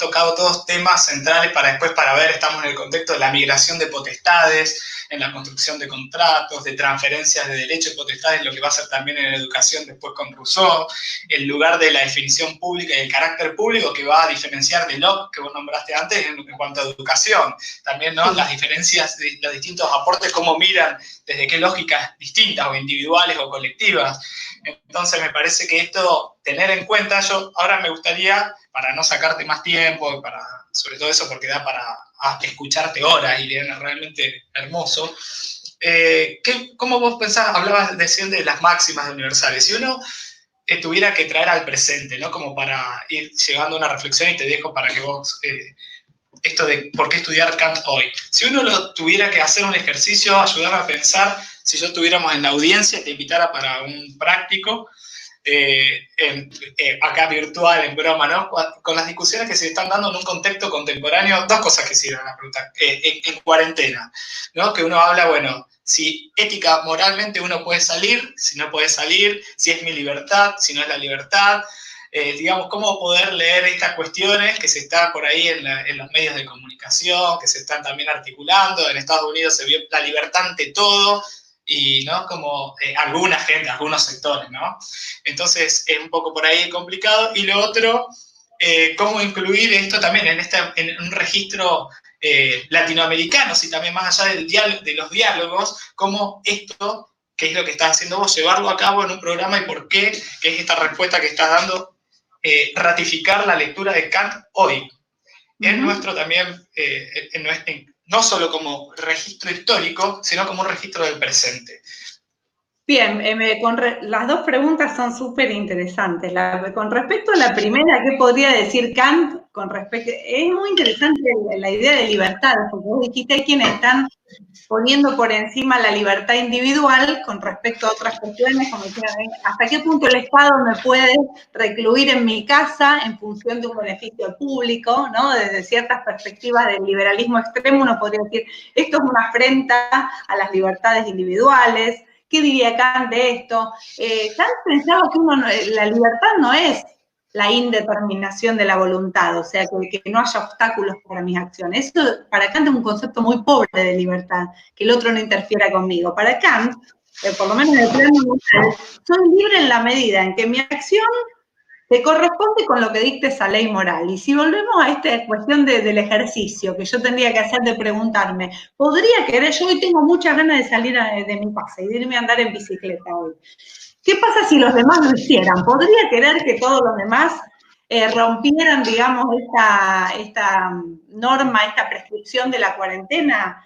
tocado todos temas centrales para ver, estamos en el contexto de la migración de potestades, en la construcción de contratos, de transferencias de derechos y potestades, lo que va a ser también en educación después con Rousseau, el lugar de la definición pública y el carácter público que va a diferenciar de Locke, que vos nombraste antes, en cuanto a educación. También, ¿no?, las diferencias de los distintos aportes, cómo miran, desde qué lógicas distintas, o individuales o colectivas. Entonces me parece que esto, tener en cuenta, yo ahora me gustaría, para no sacarte más tiempo, sobre todo eso porque da para escucharte horas y es realmente hermoso, ¿cómo vos pensás, hablabas de las máximas universales? Si uno tuviera que traer al presente, ¿no?, como para ir llegando a una reflexión, y te dejo para que vos, esto de por qué estudiar Kant hoy. Si uno lo tuviera que hacer un ejercicio, ayudarme a pensar, si yo estuviéramos en la audiencia, te invitara para un práctico, acá virtual, en broma, ¿no?, con las discusiones que se están dando en un contexto contemporáneo, dos cosas que sirven a preguntar, en cuarentena, ¿no?, que uno habla, bueno, si ética, moralmente uno puede salir, si no puede salir, si es mi libertad, si no es la libertad, digamos, cómo poder leer estas cuestiones que se están por ahí en los medios de comunicación, que se están también articulando. En Estados Unidos se vio la libertad ante todo, y, ¿no?, como alguna gente, algunos sectores, ¿no? Entonces es un poco por ahí complicado. Y lo otro, cómo incluir esto también en un registro latinoamericano, y también más allá de los diálogos, cómo esto, que es lo que estás haciendo vos, llevarlo a cabo en un programa, y por qué, que es esta respuesta que estás dando, ratificar la lectura de Kant hoy. Es nuestro también, no solo como registro histórico, sino como un registro del presente. Bien, las dos preguntas son súper interesantes. Con respecto a la primera, ¿qué podría decir Kant? Es muy interesante la idea de libertad, porque vos dijiste, hay quienes están poniendo por encima la libertad individual con respecto a otras cuestiones, como decían, ¿hasta qué punto el Estado me puede recluir en mi casa en función de un beneficio público? ¿No? Desde ciertas perspectivas del liberalismo extremo uno podría decir, esto es una afrenta a las libertades individuales. ¿Qué diría Kant de esto? Kant pensaba que la libertad no es la indeterminación de la voluntad, o sea, que no haya obstáculos para mis acciones. Eso para Kant es un concepto muy pobre de libertad, que el otro no interfiera conmigo. Para Kant, por lo menos en el plano moral, soy libre en la medida en que mi acción se corresponde con lo que dicta esa ley moral. Y si volvemos a esta cuestión del ejercicio que yo tendría que hacer de preguntarme, ¿podría querer? Yo hoy tengo muchas ganas de salir de mi casa y de irme a andar en bicicleta hoy. ¿Qué pasa si los demás lo hicieran? ¿Podría querer que todos los demás rompieran, digamos, esta norma, esta prescripción de la cuarentena,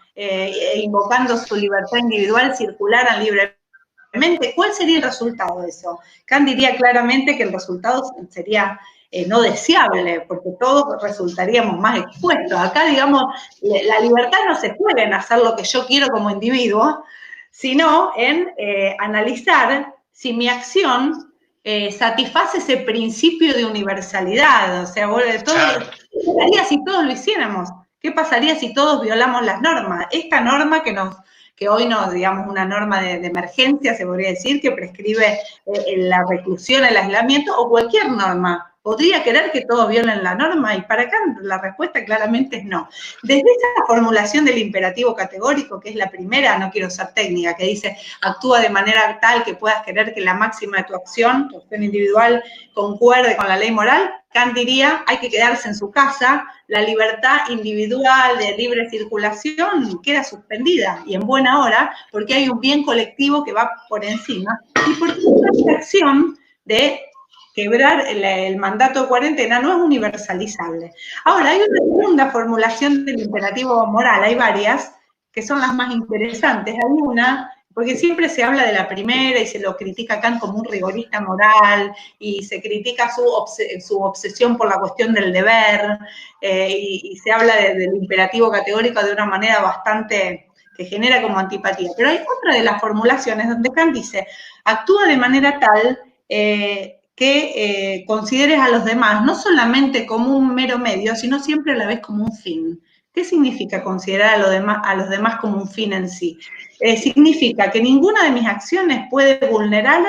invocando su libertad individual, circularan libremente? ¿Cuál sería el resultado de eso? Kant diría claramente que el resultado sería no deseable, porque todos resultaríamos más expuestos. Acá, digamos, la libertad no se juega en hacer lo que yo quiero como individuo, sino en analizar si mi acción satisface ese principio de universalidad. O sea, ¿qué pasaría si todos lo hiciéramos? ¿Qué pasaría si todos violamos las normas? Esta norma que hoy no, digamos, una norma de emergencia, se podría decir, que prescribe la reclusión, el aislamiento, o cualquier norma. ¿Podría querer que todos violen la norma? Y para Kant la respuesta claramente es no. Desde esa formulación del imperativo categórico, que es la primera, no quiero ser técnica, que dice, actúa de manera tal que puedas querer que la máxima de tu acción individual, concuerde con la ley moral, Kant diría, hay que quedarse en su casa, la libertad individual de libre circulación queda suspendida, y en buena hora, porque hay un bien colectivo que va por encima, y porque esta acción de quebrar el mandato de cuarentena no es universalizable. Ahora, hay una segunda formulación del imperativo moral, hay varias, que son las más interesantes. Hay una, porque siempre se habla de la primera y se lo critica a Kant como un rigorista moral, y se critica su obsesión por la cuestión del deber, y se habla del imperativo categórico de una manera bastante que genera como antipatía. Pero hay otra de las formulaciones donde Kant dice, actúa de manera tal que consideres a los demás no solamente como un mero medio, sino siempre a la vez como un fin. ¿Qué significa considerar a los demás como un fin en sí? Significa que ninguna de mis acciones puede vulnerar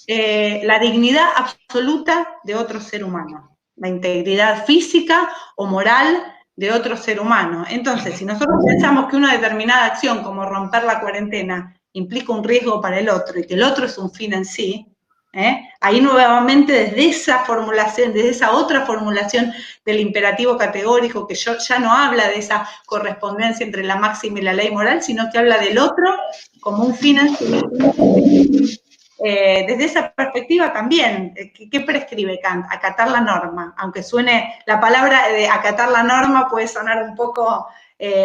la dignidad absoluta de otro ser humano. la integridad física o moral de otro ser humano. Entonces, si nosotros pensamos que una determinada acción, como romper la cuarentena, implica un riesgo para el otro y que el otro es un fin en sí, ahí nuevamente desde esa formulación, desde esa otra formulación del imperativo categórico, que ya no habla de esa correspondencia entre la máxima y la ley moral, sino que habla del otro como un fin en sí. Desde esa perspectiva también, ¿qué prescribe Kant? Acatar la norma, aunque suene, la palabra de acatar la norma puede sonar un poco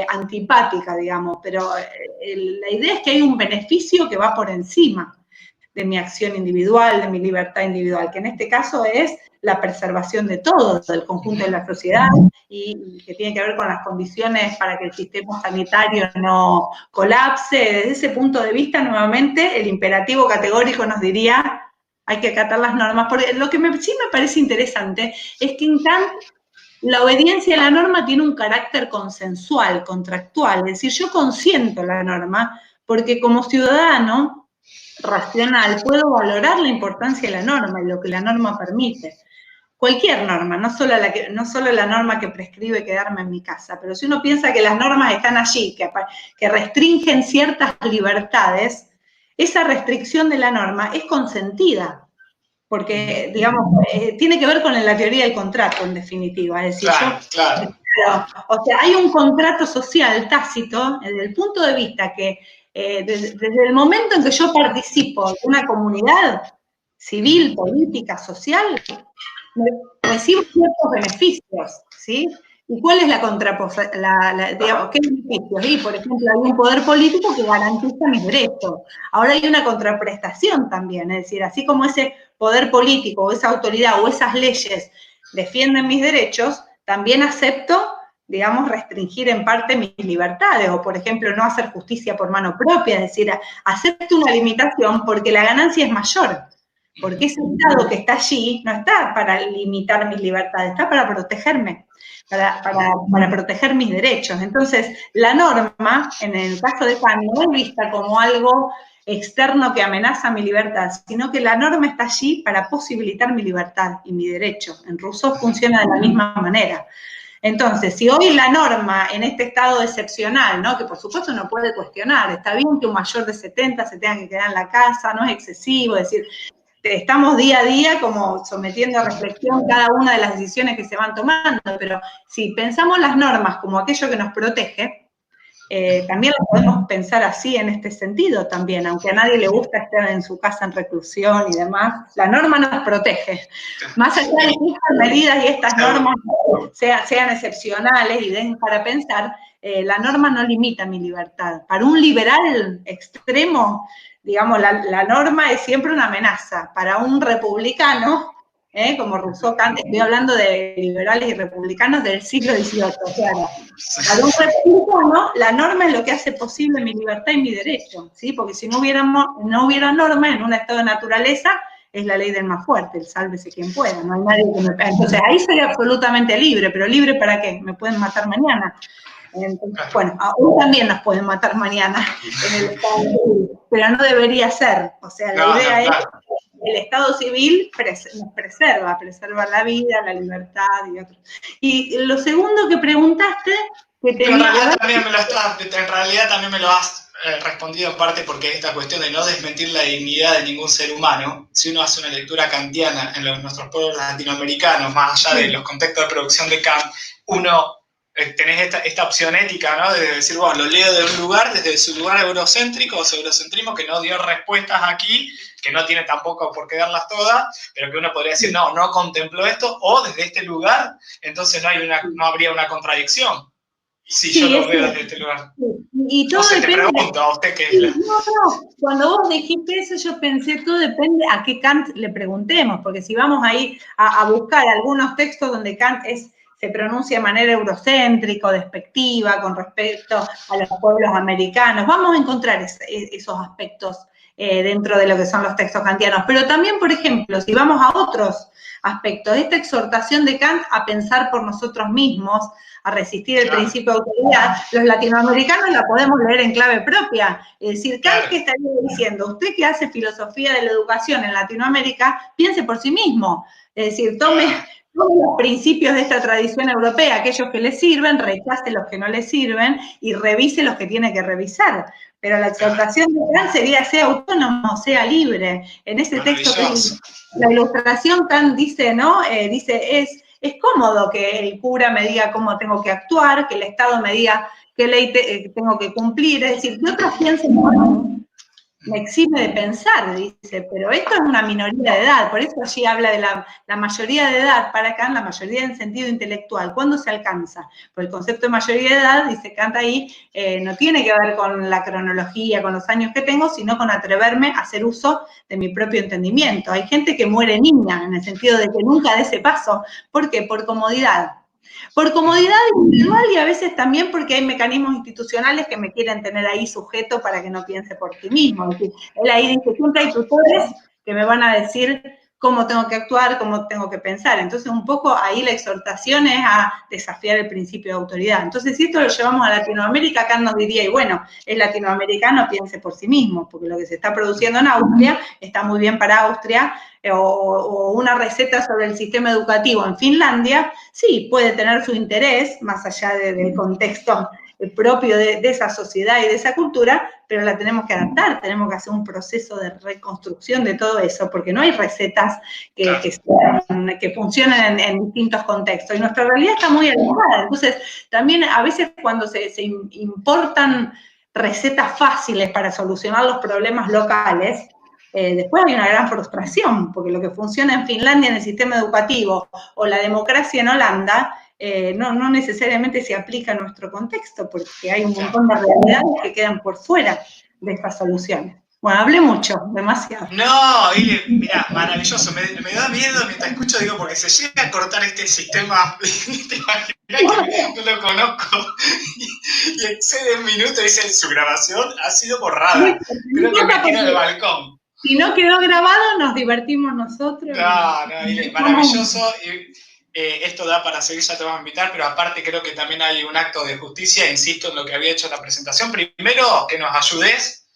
antipática, digamos, pero la idea es que hay un beneficio que va por encima de mi acción individual, de mi libertad individual, que en este caso es la preservación de todos, del conjunto de la sociedad, y que tiene que ver con las condiciones para que el sistema sanitario no colapse. Desde ese punto de vista, nuevamente, el imperativo categórico nos diría hay que acatar las normas, porque lo que sí me parece interesante es que en Kant la obediencia a la norma tiene un carácter consensual, contractual, es decir, yo consiento la norma porque como ciudadano racional puedo valorar la importancia de la norma y lo que la norma permite. Cualquier norma, no solo la norma que prescribe quedarme en mi casa, pero si uno piensa que las normas están allí, que restringen ciertas libertades, esa restricción de la norma es consentida, porque, digamos, tiene que ver con la teoría del contrato, en definitiva. Es decir, claro. O sea, hay un contrato social tácito, desde el punto de vista que desde el momento en que yo participo de una comunidad civil, política, social, recibo ciertos beneficios, ¿sí? ¿Y cuál es la contraposición? Digamos, ¿qué beneficios? Y, por ejemplo, hay un poder político que garantiza mis derechos. Ahora hay una contraprestación también, es decir, así como ese poder político o esa autoridad o esas leyes defienden mis derechos, también acepto, digamos, restringir en parte mis libertades, o por ejemplo, no hacer justicia por mano propia, es decir, acepto una limitación porque la ganancia es mayor. Porque ese Estado que está allí no está para limitar mis libertades, está para protegerme, para proteger mis derechos. Entonces, la norma, en el caso de Kant, no es vista como algo externo que amenaza mi libertad, sino que la norma está allí para posibilitar mi libertad y mi derecho. En Rousseau funciona de la misma manera. Entonces, si hoy la norma en este estado excepcional, ¿no? Que por supuesto no puede cuestionar, está bien que un mayor de 70 se tenga que quedar en la casa, no es excesivo, es decir, estamos día a día como sometiendo a reflexión cada una de las decisiones que se van tomando, pero si pensamos las normas como aquello que nos protege, también lo podemos pensar así en este sentido también, aunque a nadie le gusta estar en su casa en reclusión y demás, la norma nos protege. Más allá de que estas medidas y estas normas sean excepcionales y den para pensar, la norma no limita mi libertad. Para un liberal extremo, digamos, la norma es siempre una amenaza. Para un republicano, como Rousseau, Kant, estoy hablando de liberales y republicanos del siglo XVIII, claro. Para un republicano, la norma es lo que hace posible mi libertad y mi derecho, ¿sí? Porque si no hubiera norma en un estado de naturaleza, es la ley del más fuerte, el sálvese quien pueda, no hay nadie que me... Entonces ahí soy absolutamente libre, pero ¿libre para qué? Me pueden matar mañana. Entonces, bueno, aún también nos pueden matar mañana en el estado civil, pero no debería ser. O sea, la idea es que el estado civil nos preserva la vida, la libertad y otros. Y lo segundo que preguntaste, que tenía... En realidad también me lo has respondido en parte porque esta cuestión de no desmentir la dignidad de ningún ser humano, si uno hace una lectura kantiana en nuestros pueblos latinoamericanos, más allá de los contextos de producción de Kant, uno... tenés esta opción ética, ¿no? De decir, bueno, lo leo de un lugar, desde su lugar eurocéntrico o su eurocentrismo, que no dio respuestas aquí, que no tiene tampoco por qué darlas todas, pero que uno podría decir, no contempló esto, o desde este lugar, entonces no habría una contradicción. Si yo lo veo desde este lugar. Y todo depende. Te pregunto a usted qué es. Cuando vos dijiste eso, yo pensé, todo depende a qué Kant le preguntemos, porque si vamos ahí a buscar algunos textos donde Kant se pronuncia de manera eurocéntrica o despectiva con respecto a los pueblos americanos, vamos a encontrar esos aspectos dentro de lo que son los textos kantianos. Pero también, por ejemplo, si vamos a otros aspectos, esta exhortación de Kant a pensar por nosotros mismos, a resistir el principio de autoridad, los latinoamericanos la podemos leer en clave propia. Es decir, Kant, ¿qué estaría diciendo? Usted que hace filosofía de la educación en Latinoamérica, piense por sí mismo. Es decir, tome todos los principios de esta tradición europea, aquellos que le sirven, rechace los que no le sirven y revise los que tiene que revisar. Pero la exhortación de Kant sería sea autónomo, sea libre. En ese texto, la ilustración Kant dice, ¿no? Dice, es cómodo que el cura me diga cómo tengo que actuar, que el Estado me diga qué ley tengo que cumplir, es decir, que otros piensen me exime de pensar, dice, pero esto es una minoría de edad, por eso allí habla de la mayoría de edad, para Kant, la mayoría en sentido intelectual, ¿cuándo se alcanza? Pues el concepto de mayoría de edad, dice Kant ahí, no tiene que ver con la cronología, con los años que tengo, sino con atreverme a hacer uso de mi propio entendimiento. Hay gente que muere niña, en el sentido de que nunca dé ese paso. ¿Por qué? Por comodidad. Por comodidad individual y a veces también porque hay mecanismos institucionales que me quieren tener ahí sujeto para que no piense por sí mismo. Es decir, él ahí dice, siempre hay tutores que me van a decir cómo tengo que actuar, cómo tengo que pensar. Entonces, un poco ahí la exhortación es a desafiar el principio de autoridad. Entonces, si esto lo llevamos a Latinoamérica, acá nos diría, y bueno, es latinoamericano, piense por sí mismo, porque lo que se está produciendo en Austria está muy bien para Austria, o una receta sobre el sistema educativo en Finlandia, sí, puede tener su interés, más allá del contexto propio de esa sociedad y de esa cultura, pero la tenemos que adaptar, tenemos que hacer un proceso de reconstrucción de todo eso, porque no hay recetas que funcionen en distintos contextos, y nuestra realidad está muy alejada. Entonces, también a veces cuando se importan recetas fáciles para solucionar los problemas locales, después hay una gran frustración, porque lo que funciona en Finlandia en el sistema educativo o la democracia en Holanda, no necesariamente se aplica a nuestro contexto, porque hay un montón de realidades que quedan por fuera de estas soluciones. Bueno, hablé mucho, demasiado. No, mira, maravilloso. Me da miedo mientras escucho, digo, porque se llega a cortar este sistema. Te imaginas que no lo conozco y excede un minuto y dice, su grabación ha sido borrada. Creo que me tiro del balcón. Si no quedó grabado, nos divertimos nosotros. No, maravilloso. Esto da para seguir, ya te vamos a invitar, pero aparte creo que también hay un acto de justicia, insisto en lo que había hecho en la presentación. Primero, que nos ayudes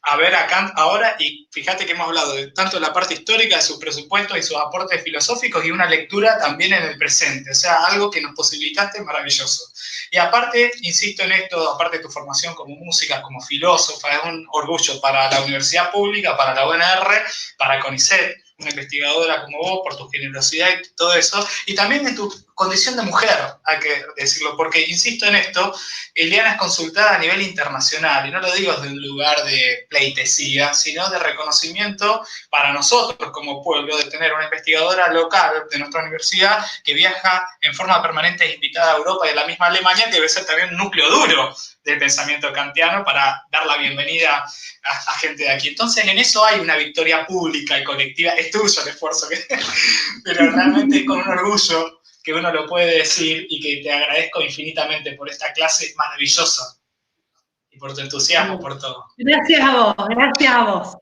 a ver a Kant ahora, y fíjate que hemos hablado de tanto la parte histórica de sus presupuestos y sus aportes filosóficos, y una lectura también en el presente, o sea, algo que nos posibilitaste maravilloso. Y aparte, insisto en esto, aparte de tu formación como música, como filósofa, es un orgullo para la universidad pública, para la UNR, para CONICET, una investigadora como vos, por tu generosidad y todo eso, y también en tu condición de mujer, hay que decirlo, porque insisto en esto, Eliana es consultada a nivel internacional, y no lo digo desde un lugar de pleitesía, sino de reconocimiento para nosotros como pueblo, de tener una investigadora local de nuestra universidad que viaja en forma permanente invitada a Europa y a la misma Alemania, que debe ser también un núcleo duro del pensamiento kantiano para dar la bienvenida a gente de aquí. Entonces, en eso hay una victoria pública y colectiva. Es tuyo el esfuerzo, pero realmente con un orgullo que uno lo puede decir, y que te agradezco infinitamente por esta clase maravillosa y por tu entusiasmo, por todo. Gracias a vos, gracias a vos.